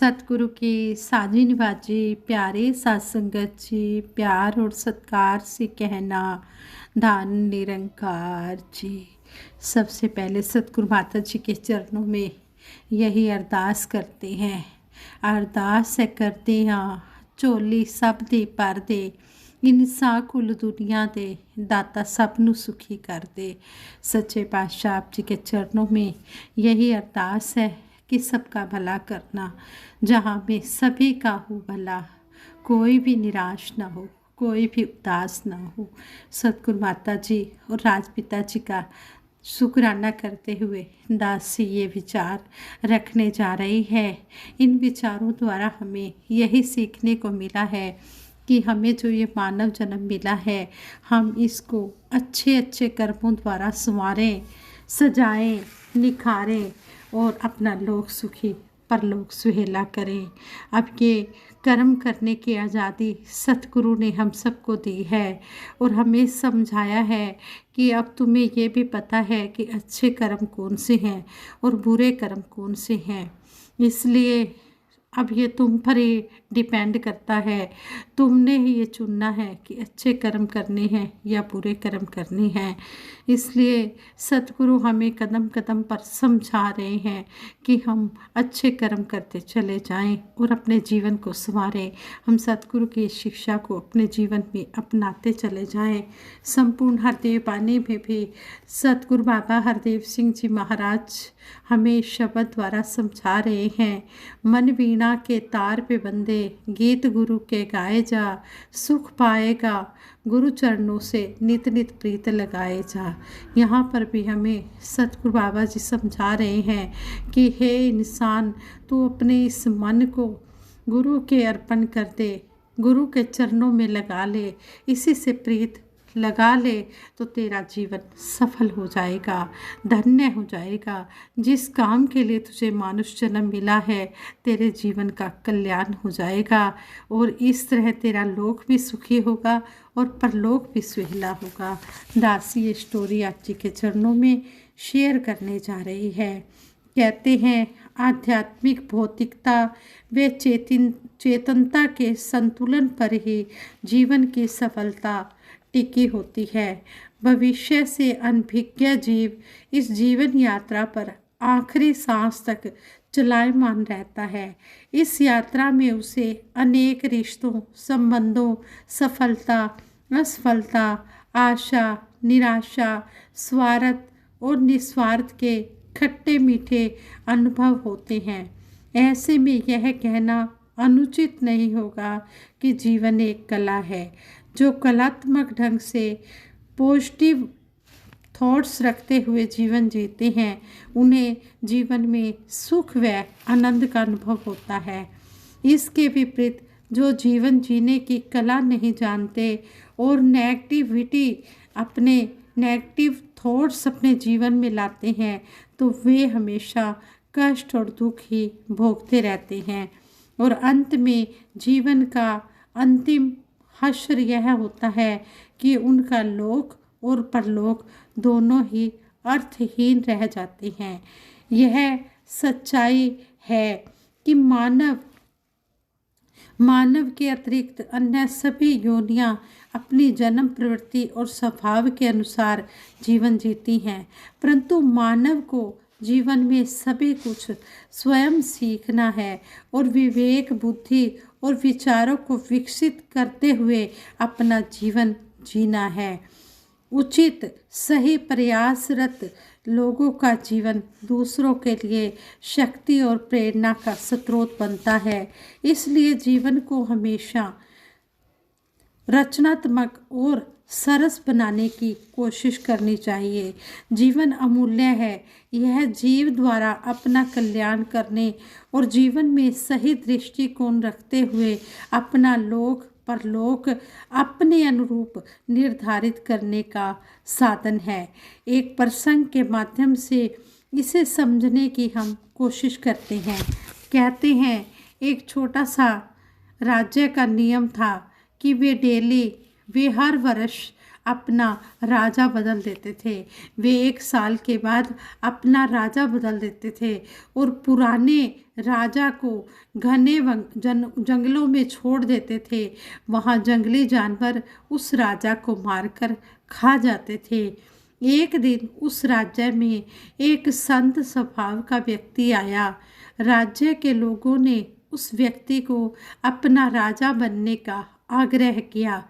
सतगुरु की साजी निवाजी प्यारे सत्संगत जी, प्यार और सत्कार से कहना धन निरंकार जी। सबसे पहले सतगुरु माता जी के चरणों में यही अरदास करते हैं। अरदास है करते हैं ਝੋਲੀ सब दे पर दे, इंसा कुल दुनिया दे दाता सबनू सुखी कर दे। सच्चे पातशाह आप जी के चरणों में यही अरदास है कि सबका भला करना, जहाँ में सभी का हो भला, कोई भी निराश ना हो, कोई भी उदास ना हो। सतगुरु माता जी और राजपिता जी का शुक्राना करते हुए दासी ये विचार रखने जा रही है। इन विचारों द्वारा हमें यही सीखने को मिला है कि हमें जो ये मानव जन्म मिला है, हम इसको अच्छे अच्छे कर्मों द्वारा संवारें, सजाएं, निखारें और अपना लोक सुखी परलोक सुहेला करें। अब ये कर्म करने की आज़ादी सतगुरु ने हम सबको दी है और हमें समझाया है कि अब तुम्हें ये भी पता है कि अच्छे कर्म कौन से हैं और बुरे कर्म कौन से हैं। इसलिए अब ये तुम पर ही डिपेंड करता है, तुमने ही ये चुनना है कि अच्छे कर्म करने हैं या बुरे कर्म करने हैं। इसलिए सतगुरु हमें कदम कदम पर समझा रहे हैं कि हम अच्छे कर्म करते चले जाएं और अपने जीवन को संवारें। हम सतगुरु की शिक्षा को अपने जीवन में अपनाते चले जाएं। संपूर्ण हरदेव बानी में भी सतगुरु बाबा हरदेव सिंह जी महाराज हमें शब्द द्वारा समझा रहे हैं। मन वीणा के तार पे बंदे, गीत गुरु के गाए जा, सुख पाएगा गुरु चरणों से नित नित प्रीत लगाए जा। यहाँ पर भी हमें सतगुरु बाबा जी समझा रहे हैं कि हे इंसान, तू अपने इस मन को गुरु के अर्पण कर दे, गुरु के चरणों में लगा ले, इसी से प्रीत लगा ले तो तेरा जीवन सफल हो जाएगा, धन्य हो जाएगा। जिस काम के लिए तुझे मानुष जन्म मिला है, तेरे जीवन का कल्याण हो जाएगा और इस तरह तेरा लोक भी सुखी होगा और परलोक भी सुहेला होगा। दासी ये स्टोरी आप जी के चरणों में शेयर करने जा रही है। कहते हैं आध्यात्मिक भौतिकता व चेतनता के संतुलन पर ही जीवन की सफलता टिकी होती है। भविष्य से अनभिज्ञ जीव इस जीवन यात्रा पर आखिरी सांस तक चलायमान रहता है। इस यात्रा में उसे अनेक रिश्तों, संबंधों, सफलता, असफलता, आशा, निराशा, स्वार्थ और निस्वार्थ के खट्टे मीठे अनुभव होते हैं। ऐसे में यह कहना अनुचित नहीं होगा कि जीवन एक कला है। जो कलात्मक ढंग से पॉजिटिव थॉट्स रखते हुए जीवन जीते हैं, उन्हें जीवन में सुख व आनंद का अनुभव होता है। इसके विपरीत जो जीवन जीने की कला नहीं जानते और नेगेटिव थॉट्स अपने जीवन में लाते हैं, तो वे हमेशा कष्ट और दुख ही भोगते रहते हैं और अंत में जीवन का अंतिम हश्र यह होता है कि उनका लोक और परलोक दोनों ही अर्थहीन रह जाते हैं। यह सच्चाई है कि मानव के अतिरिक्त अन्य सभी योनियां अपनी जन्म प्रवृत्ति और स्वभाव के अनुसार जीवन जीती हैं, परंतु मानव को जीवन में सभी कुछ स्वयं सीखना है और विवेक, बुद्धि और विचारों को विकसित करते हुए अपना जीवन जीना है। उचित सही प्रयासरत लोगों का जीवन दूसरों के लिए शक्ति और प्रेरणा का स्रोत बनता है। इसलिए जीवन को हमेशा रचनात्मक और सरस बनाने की कोशिश करनी चाहिए। जीवन अमूल्य है। यह जीव द्वारा अपना कल्याण करने और जीवन में सही दृष्टिकोण रखते हुए अपना लोक परलोक अपने अनुरूप निर्धारित करने का साधन है। एक प्रसंग के माध्यम से इसे समझने की हम कोशिश करते हैं। कहते हैं एक छोटा सा राज्य का नियम था कि वे हर वर्ष अपना राजा बदल देते थे। वे 1 साल के बाद अपना राजा बदल देते थे और पुराने राजा को घने जंगलों में छोड़ देते थे। वहाँ जंगली जानवर उस राजा को मारकर खा जाते थे। एक दिन उस राज्य में एक संत स्वभाव का व्यक्ति आया। राज्य के लोगों ने उस व्यक्ति को अपना राजा बनने का आग्रह किया।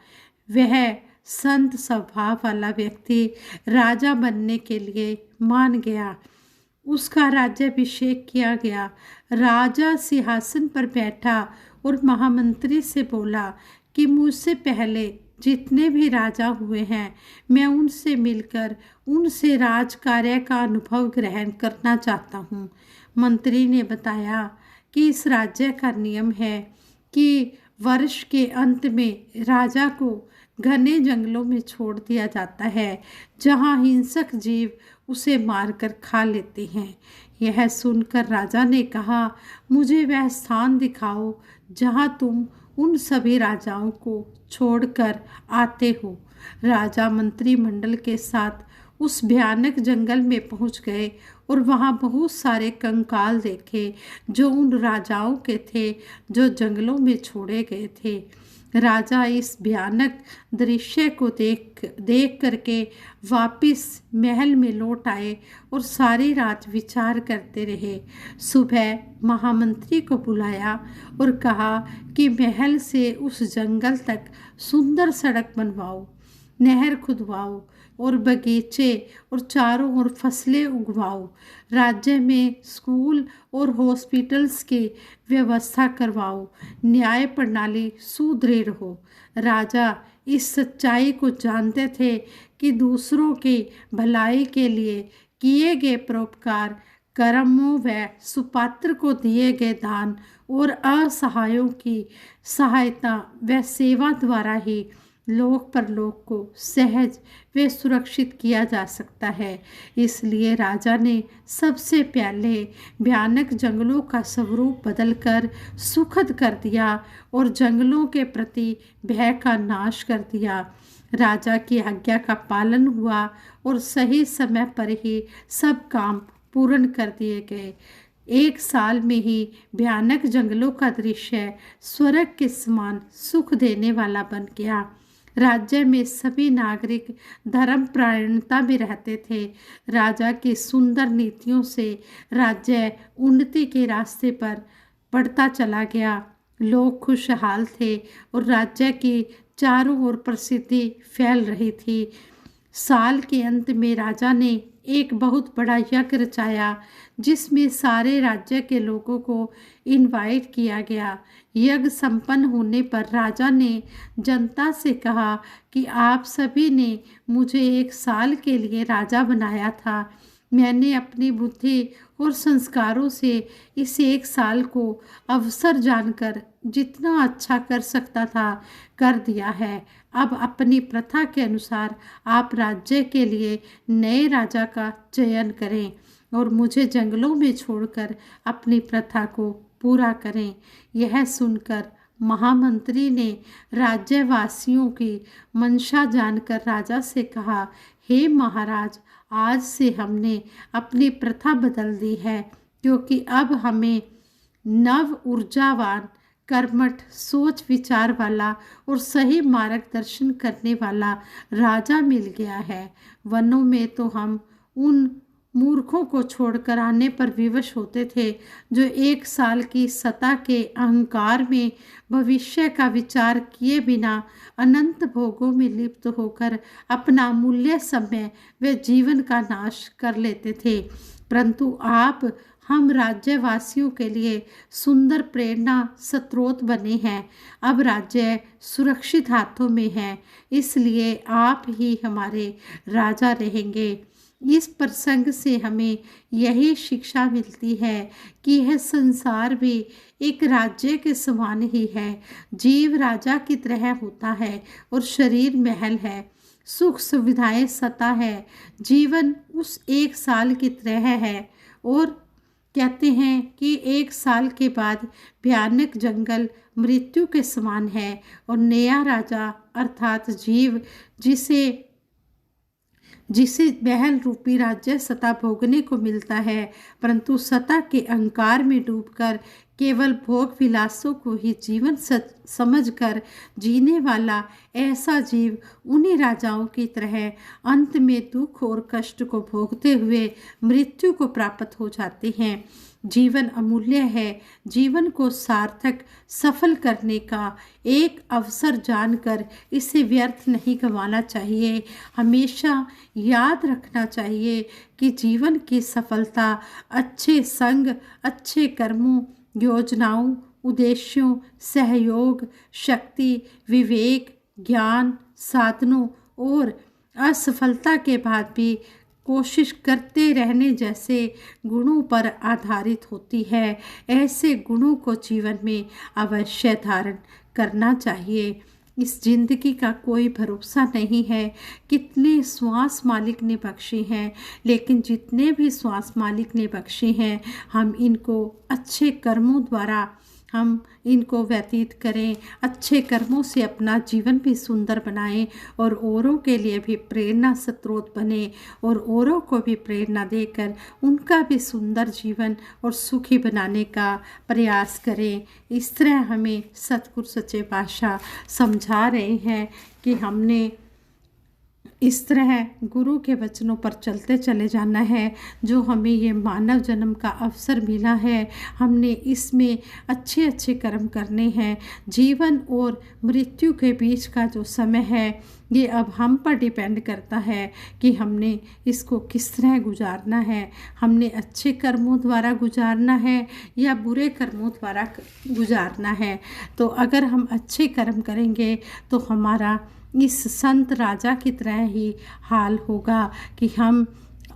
वह संत स्वभाव वाला व्यक्ति राजा बनने के लिए मान गया। उसका राज्याभिषेक किया गया। राजा सिंहासन पर बैठा और महामंत्री से बोला कि मुझसे पहले जितने भी राजा हुए हैं, मैं उनसे मिलकर उनसे राज कार्य का अनुभव ग्रहण करना चाहता हूँ। मंत्री ने बताया कि इस राज्य का नियम है कि वर्ष के अंत में राजा को घने जंगलों में छोड़ दिया जाता है, जहाँ हिंसक जीव उसे मारकर खा लेते हैं। यह सुनकर राजा ने कहा, मुझे वह स्थान दिखाओ जहाँ तुम उन सभी राजाओं को छोड़कर आते हो। राजा मंत्रिमंडल के साथ उस भयानक जंगल में पहुंच गए और वहां बहुत सारे कंकाल देखे जो उन राजाओं के थे जो जंगलों में छोड़े गए थे। राजा इस भयानक दृश्य को देख करके वापिस महल में लौट आए और सारी रात विचार करते रहे। सुबह महामंत्री को बुलाया और कहा कि महल से उस जंगल तक सुंदर सड़क बनवाओ, नहर खुदवाओ और बगीचे और चारों ओर फसलें उगवाओ। राज्य में स्कूल और हॉस्पिटल्स की व्यवस्था करवाओ। न्याय प्रणाली सुदृढ़ हो। राजा इस सच्चाई को जानते थे कि दूसरों की भलाई के लिए किए गए परोपकार, कर्मों व सुपात्र को दिए गए दान और असहायों की सहायता व सेवा द्वारा ही लोक परलोक को सहज व सुरक्षित किया जा सकता है। इसलिए राजा ने सबसे पहले भयानक जंगलों का स्वरूप बदलकर सुखद कर दिया और जंगलों के प्रति भय का नाश कर दिया। राजा की आज्ञा का पालन हुआ और सही समय पर ही सब काम पूर्ण कर दिए गए। 1 साल में ही भयानक जंगलों का दृश्य स्वर्ग के समान सुख देने वाला बन गया। राज्य में सभी नागरिक धर्म परायणता में रहते थे। राजा की सुंदर नीतियों से राज्य उन्नति के रास्ते पर बढ़ता चला गया। लोग खुशहाल थे और राज्य की चारों ओर प्रसिद्धि फैल रही थी। साल के अंत में राजा ने एक बहुत बड़ा यज्ञ रचाया जिसमें सारे राज्य के लोगों को इनवाइट किया गया। यज्ञ संपन्न होने पर राजा ने जनता से कहा कि आप सभी ने मुझे 1 साल के लिए राजा बनाया था। मैंने अपनी बुद्धि और संस्कारों से इस 1 साल को अवसर जानकर जितना अच्छा कर सकता था कर दिया है। अब अपनी प्रथा के अनुसार आप राज्य के लिए नए राजा का चयन करें और मुझे जंगलों में छोड़कर अपनी प्रथा को पूरा करें। यह सुनकर महामंत्री ने राज्यवासियों की मंशा जानकर राजा से कहा, हे महाराज, आज से हमने अपनी प्रथा बदल दी है, क्योंकि अब हमें नव ऊर्जावान, कर्मठ, सोच विचार वाला और सही मार्गदर्शन करने वाला राजा मिल गया है। वनों में तो हम उन मूर्खों को छोड़कर आने पर विवश होते थे जो 1 साल की सत्ता के अहंकार में भविष्य का विचार किए बिना अनंत भोगों में लिप्त होकर अपना अमूल्य समय व जीवन का नाश कर लेते थे। परंतु आप हम राज्यवासियों के लिए सुंदर प्रेरणा स्रोत बने हैं। अब राज्य सुरक्षित हाथों में है, इसलिए आप ही हमारे राजा रहेंगे। इस प्रसंग से हमें यही शिक्षा मिलती है कि यह संसार भी एक राज्य के समान ही है। जीव राजा की तरह होता है और शरीर महल है। सुख सुविधाएं सत्ता है। जीवन उस 1 साल की तरह है और कहते हैं कि 1 साल के बाद भयानक जंगल मृत्यु के समान है और नया राजा अर्थात जीव जिसे जिसे महल रूपी राज्य सता भोगने को मिलता है, परंतु सता के अहंकार में डूबकर केवल भोग विलासों को ही जीवन समझकर जीने वाला ऐसा जीव उन्हीं राजाओं की तरह अंत में दुख और कष्ट को भोगते हुए मृत्यु को प्राप्त हो जाते हैं। जीवन अमूल्य है। जीवन को सार्थक सफल करने का एक अवसर जानकर इसे व्यर्थ नहीं गंवाना चाहिए। हमेशा याद रखना चाहिए कि जीवन की सफलता अच्छे संग, अच्छे कर्मों, योजनाओं, उद्देश्यों, सहयोग, शक्ति, विवेक, ज्ञान, साधनों और असफलता के बाद भी कोशिश करते रहने जैसे गुणों पर आधारित होती है। ऐसे गुणों को जीवन में अवश्य धारण करना चाहिए। इस जिंदगी का कोई भरोसा नहीं है। कितने श्वास मालिक ने बख्शे हैं, लेकिन जितने भी श्वास मालिक ने बख्शे हैं हम इनको अच्छे कर्मों द्वारा हम इनको व्यतीत करें, अच्छे कर्मों से अपना जीवन भी सुंदर बनाएं और औरों के लिए भी प्रेरणा स्रोत बने और औरों को भी प्रेरणा देकर उनका भी सुंदर जीवन और सुखी बनाने का प्रयास करें। इस तरह हमें सतगुरु सच्चे पातशाह समझा रहे हैं कि हमने इस तरह गुरु के वचनों पर चलते चले जाना है। जो हमें ये मानव जन्म का अवसर मिला है, हमने इसमें अच्छे अच्छे कर्म करने हैं। जीवन और मृत्यु के बीच का जो समय है ये अब हम पर डिपेंड करता है कि हमने इसको किस तरह गुजारना है। हमने अच्छे कर्मों द्वारा गुजारना है या बुरे कर्मों द्वारा गुजारना है। तो अगर हम अच्छे कर्म करेंगे तो हमारा इस संत राजा की तरह ही हाल होगा कि हम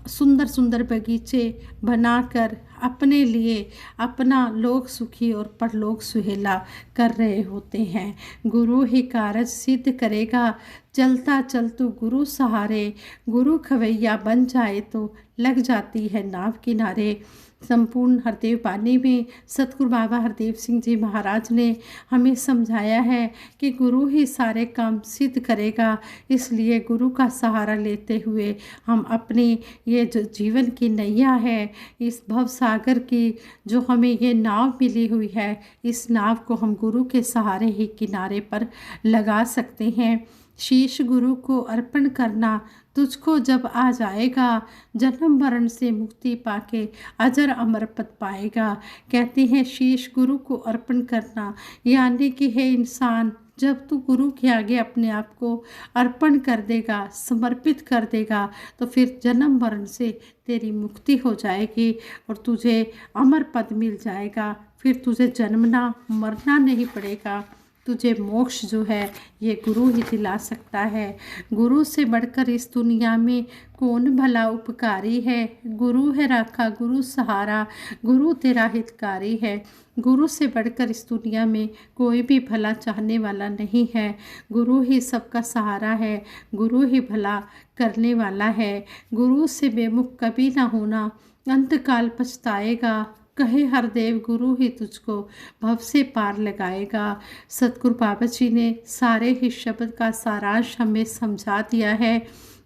सुंदर सुंदर बगीचे बनाकर अपने लिए अपना लोक सुखी और परलोक सुहेला कर रहे होते हैं। गुरु ही कारज सिद्ध करेगा, चलता चलतू गुरु सहारे। गुरु खवैया बन जाए तो लग जाती है नाव किनारे। संपूर्ण हरदेव बानी में सतगुरु बाबा हरदेव सिंह जी महाराज ने हमें समझाया है कि गुरु ही सारे काम सिद्ध करेगा। इसलिए गुरु का सहारा लेते हुए हम अपनी ये जो जीवन की नैया है, इस भव सागर की जो हमें ये नाव मिली हुई है, इस नाव को हम गुरु के सहारे ही किनारे पर लगा सकते हैं। शीश गुरु को अर्पण करना तुझको जब आ जाएगा, जन्म मरण से मुक्ति पाके अजर अमर पद पाएगा। कहते हैं शीश गुरु को अर्पण करना, यानी कि हे इंसान, जब तू गुरु के आगे अपने आप को अर्पण कर देगा, समर्पित कर देगा, तो फिर जन्म मरण से तेरी मुक्ति हो जाएगी और तुझे अमर पद मिल जाएगा। फिर तुझे जन्मना मरना नहीं पड़ेगा। तुझे मोक्ष जो है ये गुरु ही दिला सकता है। गुरु से बढ़कर इस दुनिया में कौन भला उपकारी है। गुरु है राखा गुरु सहारा, गुरु तेरा हितकारी है। गुरु से बढ़कर इस दुनिया में कोई भी भला चाहने वाला नहीं है। गुरु ही सबका सहारा है, गुरु ही भला करने वाला है। गुरु से बेमुख कभी ना होना, अंतकाल पछताएगा। कहे हरदेव गुरु ही तुझको भव से पार लगाएगा। सतगुरु बाबा जी ने सारे ही शब्द का सारांश हमें समझा दिया है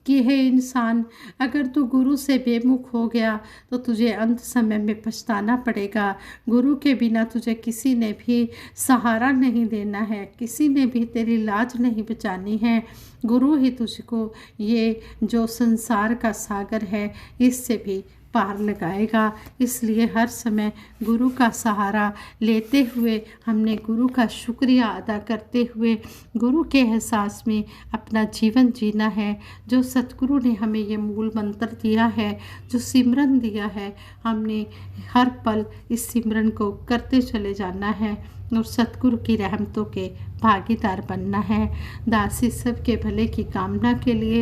कि हे इंसान, अगर तू गुरु से बेमुख हो गया तो तुझे अंत समय में पछताना पड़ेगा। गुरु के बिना तुझे किसी ने भी सहारा नहीं देना है, किसी ने भी तेरी लाज नहीं बचानी है। गुरु ही तुझको ये जो संसार का सागर है इससे भी पार लगाएगा। इसलिए हर समय गुरु का सहारा लेते हुए हमने गुरु का शुक्रिया अदा करते हुए गुरु के एहसास में अपना जीवन जीना है। जो सतगुरु ने हमें ये मूल मंत्र दिया है, जो सिमरन दिया है, हमने हर पल इस सिमरन को करते चले जाना है और सतगुरु की रहमतों के भागीदार बनना है। दासी सबके भले की कामना के लिए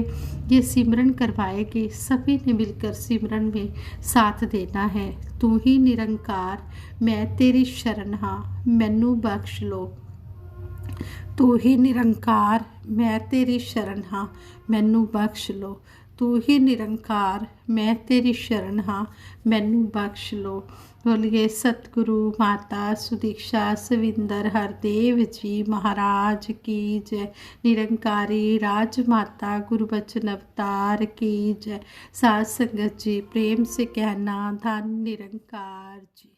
ये सिमरन करवाएगी। सभी ने मिलकर सिमरन में साथ देना है। तू ही निरंकार, मैं तेरी शरण हाँ, मैनू बख्श लो। तू ही निरंकार, मैं तेरी शरण हाँ, मैनू बख्श लो। तू ही निरंकार, मैं तेरी शरण हाँ, मैनू बख्श लो। बोलिए सतगुरु माता सुदीक्षा सविंदर हरदेव जी महाराज की जय। निरंकारी राजमाता गुरुबचन अवतार की जय। साध संगत जी प्रेम से कहना धन निरंकार जी।